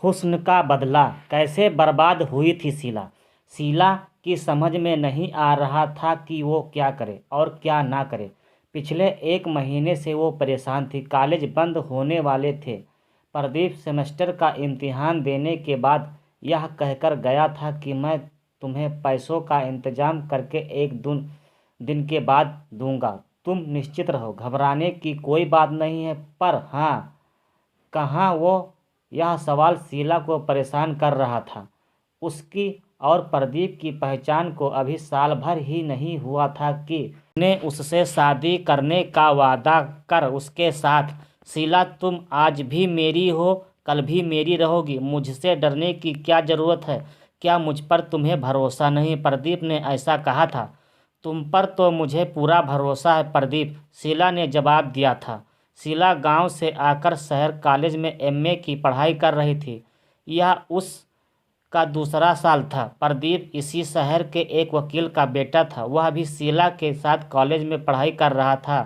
हुस्न का बदला कैसे बर्बाद हुई थी शीला। शीला की समझ में नहीं आ रहा था कि वो क्या करे और क्या ना करे। पिछले 1 महीने से वो परेशान थी। कॉलेज बंद होने वाले थे। प्रदीप सेमेस्टर का इम्तिहान देने के बाद यह कहकर गया था कि मैं तुम्हें पैसों का इंतजाम करके 1 दिन के बाद दूंगा। तुम निश्चित रहो, घबराने की कोई बात नहीं है। पर हाँ, कहाँ वो, यह सवाल शीला को परेशान कर रहा था। उसकी और प्रदीप की पहचान को अभी साल भर ही नहीं हुआ था कि ने उससे शादी करने का वादा कर उसके साथ। शीला, तुम आज भी मेरी हो, कल भी मेरी रहोगी। मुझसे डरने की क्या ज़रूरत है? क्या मुझ पर तुम्हें भरोसा नहीं? प्रदीप ने ऐसा कहा था। तुम पर तो मुझे पूरा भरोसा है प्रदीप, शीला ने जवाब दिया था। शीला गांव से आकर शहर कॉलेज में एमए की पढ़ाई कर रही थी। यह उस का दूसरा साल था। प्रदीप इसी शहर के एक वकील का बेटा था। वह भी शीला के साथ कॉलेज में पढ़ाई कर रहा था।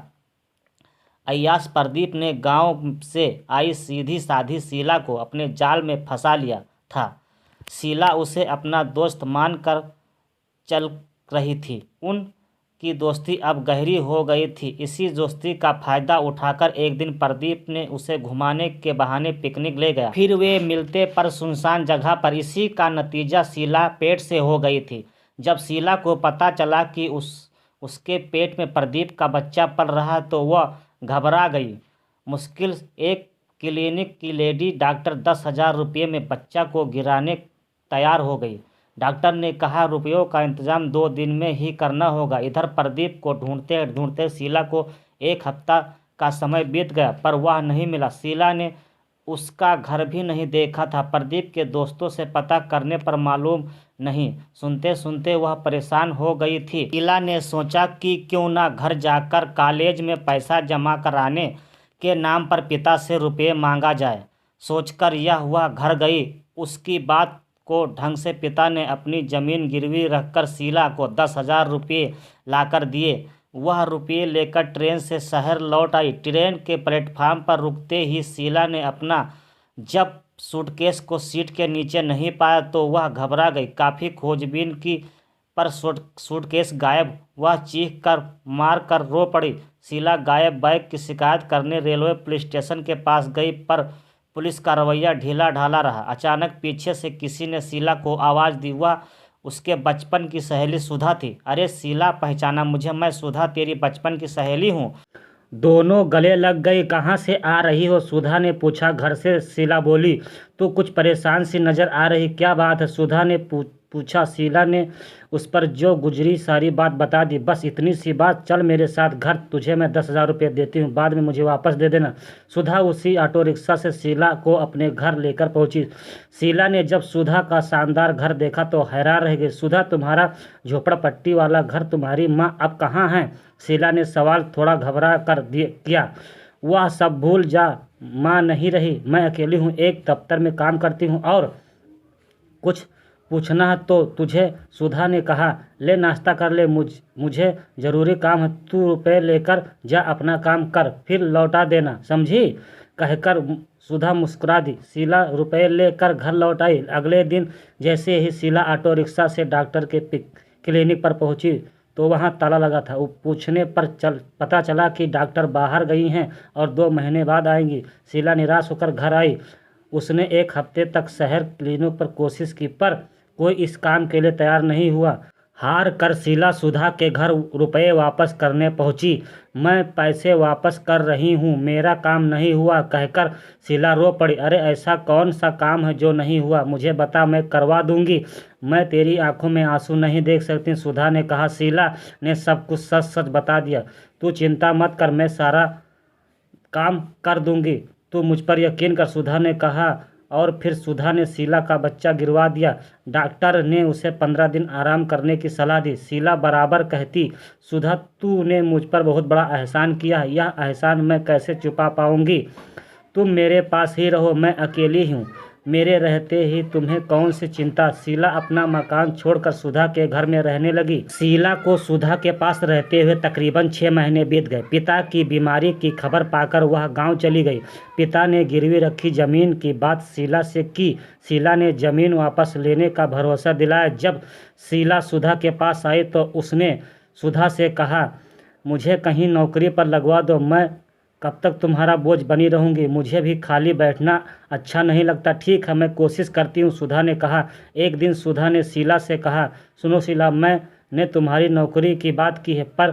अय्याश प्रदीप ने गांव से आई सीधी साधी शीला को अपने जाल में फंसा लिया था। शीला उसे अपना दोस्त मानकर चल रही थी। उनकी दोस्ती अब गहरी हो गई थी। इसी दोस्ती का फायदा उठाकर एक दिन प्रदीप ने उसे घुमाने के बहाने पिकनिक ले गया। फिर वे मिलते पर सुनसान जगह पर। इसी का नतीजा शीला पेट से हो गई थी। जब शीला को पता चला कि उसके पेट में प्रदीप का बच्चा पल रहा तो वह घबरा गई। मुश्किल एक क्लिनिक की लेडी डॉक्टर 10,000 रुपये में बच्चा को गिराने तैयार हो गई। डॉक्टर ने कहा रुपयों का इंतजाम 2 दिन में ही करना होगा। इधर प्रदीप को ढूंढते ढूंढते शीला को 1 हफ्ता का समय बीत गया, पर वह नहीं मिला। शीला ने उसका घर भी नहीं देखा था। प्रदीप के दोस्तों से पता करने पर मालूम नहीं। सुनते सुनते वह परेशान हो गई थी। शीला ने सोचा कि क्यों ना घर जाकर कॉलेज में पैसा जमा कराने के नाम पर पिता से रुपये मांगा जाए। सोचकर वह घर गई। उसकी बात को ढंग से पिता ने अपनी ज़मीन गिरवी रखकर शीला को 10,000 रुपये लाकर दिए। वह रुपये लेकर ट्रेन से शहर लौट आई। ट्रेन के प्लेटफार्म पर रुकते ही शीला ने अपना जब सूटकेस को सीट के नीचे नहीं पाया तो वह घबरा गई। काफ़ी खोजबीन की पर सूटकेस गायब। वह चीख कर मार कर रो पड़ी। शीला गायब बैग की शिकायत करने रेलवे पुलिस स्टेशन के पास गई, पर पुलिस का रवैया ढीला ढाला रहा। अचानक पीछे से किसी ने शीला को आवाज़ दी। वह उसके बचपन की सहेली सुधा थी। अरे शीला, पहचाना मुझे? मैं सुधा, तेरी बचपन की सहेली हूँ। दोनों गले लग गई। कहाँ से आ रही हो? सुधा ने पूछा। घर से, शीला बोली। तू कुछ परेशान सी नज़र आ रही, क्या बात है? सुधा ने पूछा। शीला ने उस पर जो गुजरी सारी बात बता दी। बस इतनी सी बात, चल मेरे साथ घर, तुझे मैं 10,000 रुपये देती हूँ, बाद में मुझे वापस दे देना। सुधा उसी ऑटो रिक्शा से शीला को अपने घर लेकर पहुँची। शीला ने जब सुधा का शानदार घर देखा तो हैरान रह गई। सुधा, तुम्हारा झोपड़पट्टी वाला घर, तुम्हारी माँ अब कहाँ है? शीला ने सवाल थोड़ा घबरा कर किया। वह सब भूल जा, माँ नहीं रही, मैं अकेली हूँ, एक दफ्तर में काम करती हूँ और कुछ पूछना है तो तुझे? सुधा ने कहा। ले नाश्ता कर ले, मुझे ज़रूरी काम है। तू रुपए लेकर जा, अपना काम कर, फिर लौटा देना, समझी? कहकर सुधा मुस्कुरा दी। शीला रुपए लेकर घर लौट आई। अगले दिन जैसे ही शीला ऑटो रिक्शा से डॉक्टर के क्लिनिक पर पहुंची तो वहां ताला लगा था। पूछने पर पता चला कि डॉक्टर बाहर गई हैं और 2 महीने बाद आएंगी। शीला निराश होकर घर आई। उसने 1 हफ्ते तक शहर क्लिनिक पर कोशिश की, पर कोई इस काम के लिए तैयार नहीं हुआ। हार कर शीला सुधा के घर रुपए वापस करने पहुंची। मैं पैसे वापस कर रही हूं, मेरा काम नहीं हुआ, कहकर शीला रो पड़ी। अरे ऐसा कौन सा काम है जो नहीं हुआ? मुझे बता, मैं करवा दूंगी। मैं तेरी आंखों में आंसू नहीं देख सकती, सुधा ने कहा। शीला ने सब कुछ सच सच बता दिया। तू चिंता मत कर, मैं सारा काम कर दूंगी, तू मुझ पर यकीन कर, सुधा ने कहा। और फिर सुधा ने शीला का बच्चा गिरवा दिया। डॉक्टर ने उसे 15 दिन आराम करने की सलाह दी। शीला बराबर कहती, सुधा, तूने मुझ पर बहुत बड़ा एहसान किया है, यह एहसान मैं कैसे चुका पाऊंगी? तुम मेरे पास ही रहो, मैं अकेली हूँ, मेरे रहते ही तुम्हें कौन सी चिंता। शीला अपना मकान छोड़कर सुधा के घर में रहने लगी। शीला को सुधा के पास रहते हुए तकरीबन 6 महीने बीत गए। पिता की बीमारी की खबर पाकर वह गांव चली गई। पिता ने गिरवी रखी जमीन की बात शीला से की। शीला ने जमीन वापस लेने का भरोसा दिलाया। जब शीला सुधा के पास आई तो उसने सुधा से कहा, मुझे कहीं नौकरी पर लगवा दो, मैं कब तक तुम्हारा बोझ बनी रहूंगी। मुझे भी खाली बैठना अच्छा नहीं लगता। ठीक है, मैं कोशिश करती हूँ, सुधा ने कहा। एक दिन सुधा ने शीला से कहा, सुनो शीला, मैंने तुम्हारी नौकरी की बात की है। पर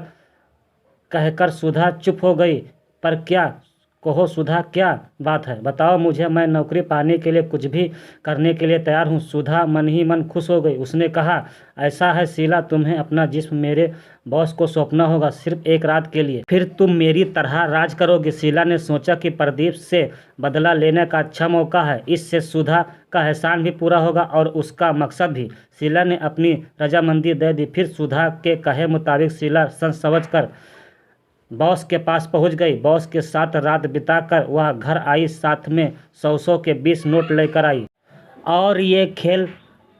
कहकर सुधा चुप हो गई। पर क्या? कहो सुधा, क्या बात है, बताओ मुझे, मैं नौकरी पाने के लिए कुछ भी करने के लिए तैयार हूँ। सुधा मन ही मन खुश हो गई। उसने कहा, ऐसा है शीला, तुम्हें अपना जिस्म मेरे बॉस को सौंपना होगा, सिर्फ एक रात के लिए, फिर तुम मेरी तरह राज करोगे। शीला ने सोचा कि प्रदीप से बदला लेने का अच्छा मौका है, इससे सुधा का एहसान भी पूरा होगा और उसका मकसद भी। शीला ने अपनी रजामंदी दे दी। फिर सुधा के कहे मुताबिक शीला सोच समझ कर बॉस के पास पहुंच गई। बॉस के साथ रात बिताकर वह घर आई। साथ में 100 के 20 नोट लेकर आई और ये खेल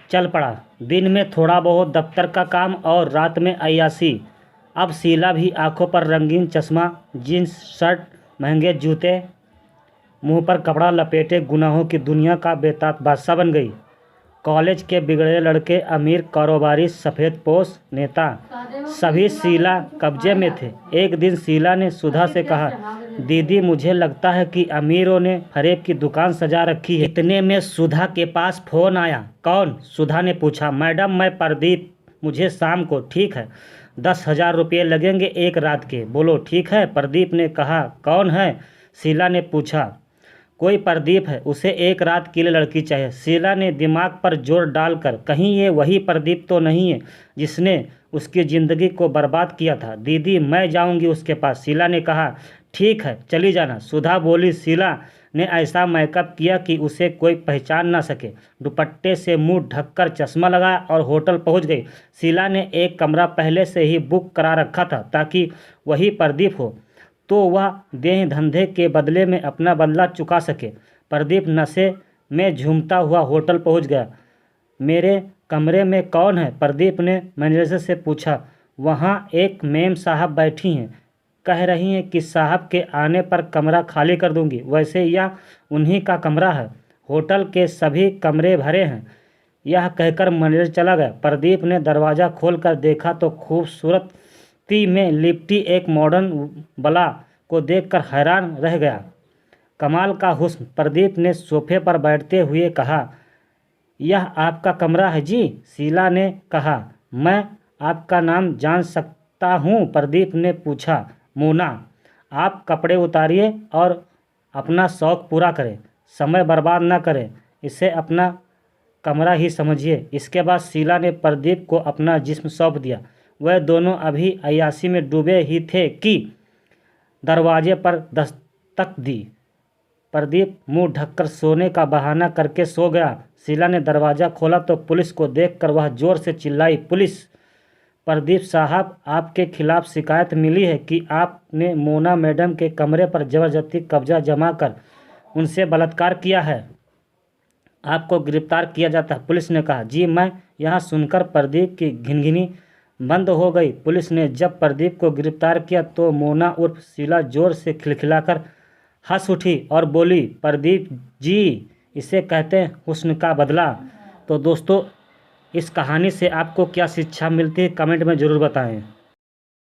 चल पड़ा। दिन में थोड़ा बहुत दफ्तर का काम और रात में अय्याशी। अब शीला भी आंखों पर रंगीन चश्मा, जीन्स शर्ट, महंगे जूते, मुंह पर कपड़ा लपेटे गुनाहों की दुनिया का बेताब बादशाह बन गई। कॉलेज के बिगड़े लड़के, अमीर कारोबारी, सफ़ेद पोश नेता, सभी शीला कब्जे में थे। एक दिन शीला ने सुधा से कहा, दीदी मुझे लगता है कि अमीरों ने फरेब की दुकान सजा रखी है। इतने में सुधा के पास फ़ोन आया। कौन? सुधा ने पूछा। मैडम, मैं प्रदीप, मुझे शाम को। ठीक है, 10,000 रुपये लगेंगे एक रात के। बोलो ठीक है, प्रदीप ने कहा। कौन है? शीला ने पूछा। कोई प्रदीप है, उसे एक रात के लिए लड़की चाहिए। शीला ने दिमाग पर जोर डालकर, कहीं ये वही प्रदीप तो नहीं है जिसने उसकी ज़िंदगी को बर्बाद किया था। दीदी मैं जाऊंगी उसके पास, शीला ने कहा। ठीक है, चली जाना, सुधा बोली। शीला ने ऐसा मेकअप किया कि उसे कोई पहचान ना सके। दुपट्टे से मुंह ढककर चश्मा लगाया और होटल पहुंच गई। शीला ने एक कमरा पहले से ही बुक करा रखा था ताकि वही प्रदीप हो तो वह देह धंधे के बदले में अपना बदला चुका सके। प्रदीप नशे में झूमता हुआ होटल पहुंच गया। मेरे कमरे में कौन है? प्रदीप ने मैनेजर से पूछा। वहाँ एक मेम साहब बैठी हैं, कह रही हैं कि साहब के आने पर कमरा खाली कर दूंगी। वैसे यह उन्हीं का कमरा है, होटल के सभी कमरे भरे हैं। यह कहकर मैनेजर चला गया। प्रदीप ने दरवाज़ा खोलकर देखा तो खूबसूरती में लिपटी एक मॉडर्न बला को देखकर हैरान रह गया। कमाल का हुस्न। प्रदीप ने सोफे पर बैठते हुए कहा, यह आपका कमरा है जी? शीला ने कहा। मैं आपका नाम जान सकता हूँ? प्रदीप ने पूछा। मोना। आप कपड़े उतारिए और अपना शौक़ पूरा करें, समय बर्बाद ना करें, इसे अपना कमरा ही समझिए। इसके बाद शीला ने प्रदीप को अपना जिस्म सौंप दिया। वह दोनों अभी अय्याशी में डूबे ही थे कि दरवाजे पर दस्तक दी। प्रदीप मुंह ढककर सोने का बहाना करके सो गया। शीला ने दरवाज़ा खोला तो पुलिस को देखकर वह जोर से चिल्लाई, पुलिस! प्रदीप साहब, आपके खिलाफ शिकायत मिली है कि आपने मोना मैडम के कमरे पर ज़बरदस्ती कब्जा जमा कर उनसे बलात्कार किया है। आपको गिरफ्तार किया जाता है, पुलिस ने कहा। जी मैं। यहाँ सुनकर प्रदीप की घिनघिनी बंद हो गई। पुलिस ने जब प्रदीप को गिरफ्तार किया तो मोना उर्फ शीला जोर से खिलखिलाकर हंस उठी और बोली, प्रदीप जी, इसे कहते हैं हुस्न का बदला। तो दोस्तों, इस कहानी से आपको क्या शिक्षा मिलती है, कमेंट में ज़रूर बताएं।